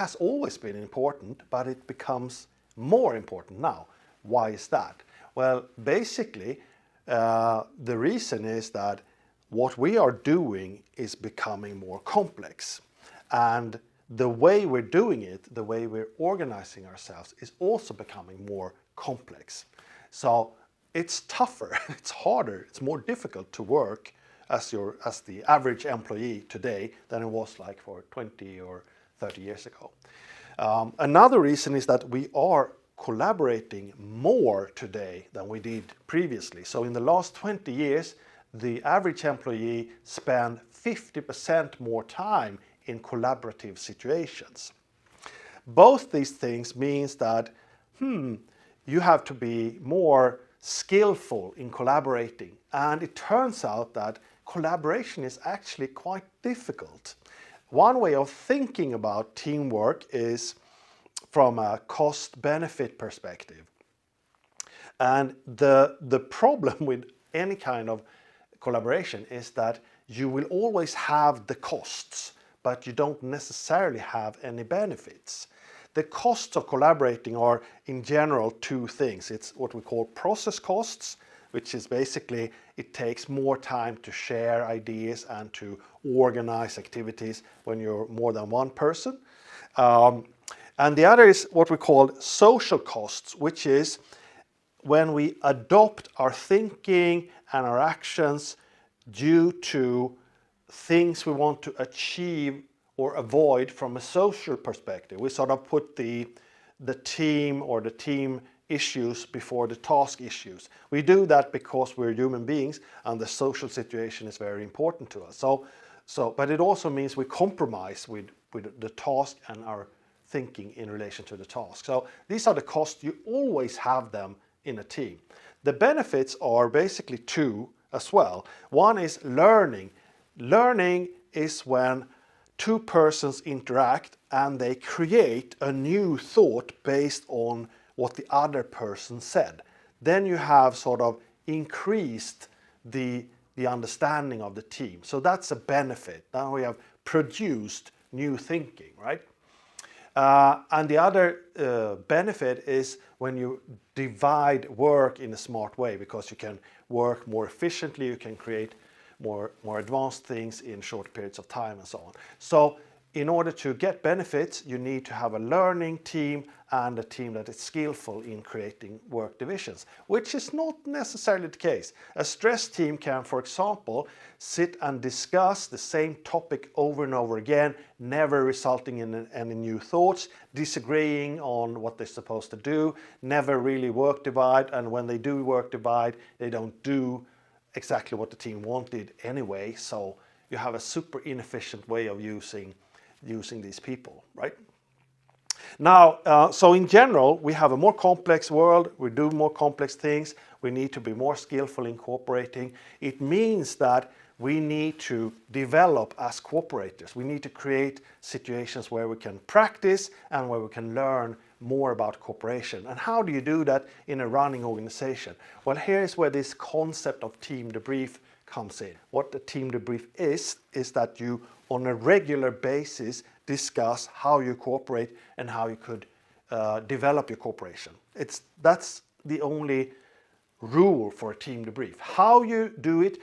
has always been important, but it becomes more important now. Why is that? Well, basically, the reason is that what we are doing is becoming more complex. And the way we're doing it, the way we're organizing ourselves, is also becoming more complex. So it's tougher, it's harder, it's more difficult to work as the average employee today than it was like for 20 or 30 years ago. Another reason is that we are collaborating more today than we did previously. So in the last 20 years, the average employee spent 50% more time in collaborative situations. Both these things means that you have to be more skillful in collaborating, and it turns out that collaboration is actually quite difficult. One way of thinking about teamwork is from a cost-benefit perspective. And the problem with any kind of collaboration is that you will always have the costs, but you don't necessarily have any benefits. The costs of collaborating are in general two things. It's what we call process costs, which is basically it takes more time to share ideas and to organize activities when you're more than one person. And the other is what we call social costs, which is when we adopt our thinking and our actions due to things we want to achieve or avoid from a social perspective. We sort of put the team or the team issues before the task issues. We do that because we're human beings and the social situation is very important to us. But it also means we compromise with the task and our thinking in relation to the task. So these are the costs. You always have them in a team. The benefits are basically two as well. One is learning. Learning is when two persons interact and they create a new thought based on what the other person said. Then you have sort of increased the understanding of the team. So that's a benefit. Now we have produced new thinking, right? And the other benefit is when you divide work in a smart way, because you can work more efficiently, you can create more advanced things in short periods of time and so on. So in order to get benefits, you need to have a learning team and a team that is skillful in creating work divisions, which is not necessarily the case. A stress team can, for example, sit and discuss the same topic over and over again, never resulting in any new thoughts, disagreeing on what they're supposed to do, never really work divide, and when they do work divide, they don't do exactly what the team wanted anyway, so you have a super inefficient way of using these people, right? Now, so in general, we have a more complex world, we do more complex things, we need to be more skillful in cooperating. It means that we need to develop as cooperators. We need to create situations where we can practice and where we can learn more about cooperation. And how do you do that in a running organization? Well, here's where this concept of team debrief comes in. What the team debrief is that you, on a regular basis, discuss how you cooperate and how you could develop your cooperation. That's the only rule for a team debrief. How you do it,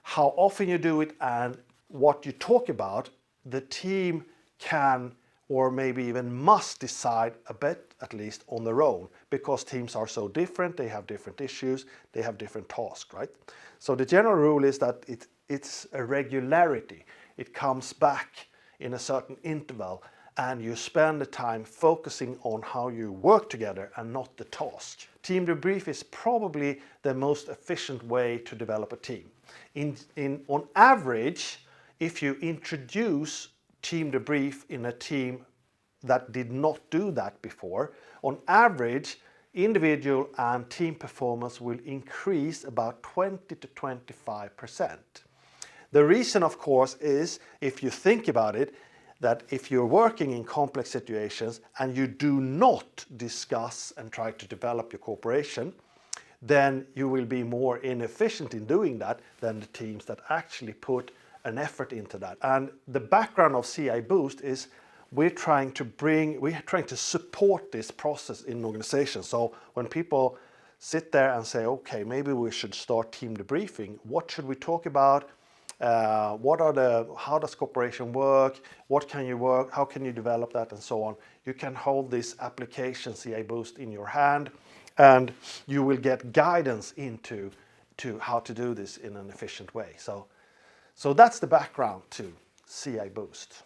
how often you do it, and what you talk about, the team can or maybe even must decide a bit, at least on their own, because teams are so different, they have different issues, they have different tasks, right? So the general rule is that it's a regularity. It comes back in a certain interval and you spend the time focusing on how you work together and not the task. Team debrief is probably the most efficient way to develop a team. On average, if you introduce team debrief in a team that did not do that before, on average, individual and team performance will increase about 20 to 25%. The reason, of course, is, if you think about it, that if you're working in complex situations and you do not discuss and try to develop your cooperation, then you will be more inefficient in doing that than the teams that actually put an effort into that. And the background of CI Boost is we're trying to support this process in organizations. So when people sit there and say, okay, maybe we should start team debriefing, what should we talk about? How does cooperation work? What can you work? How can you develop that, and so on? You can hold this application CI Boost in your hand, and you will get guidance into how to do this in an efficient way. So that's the background to CI Boost.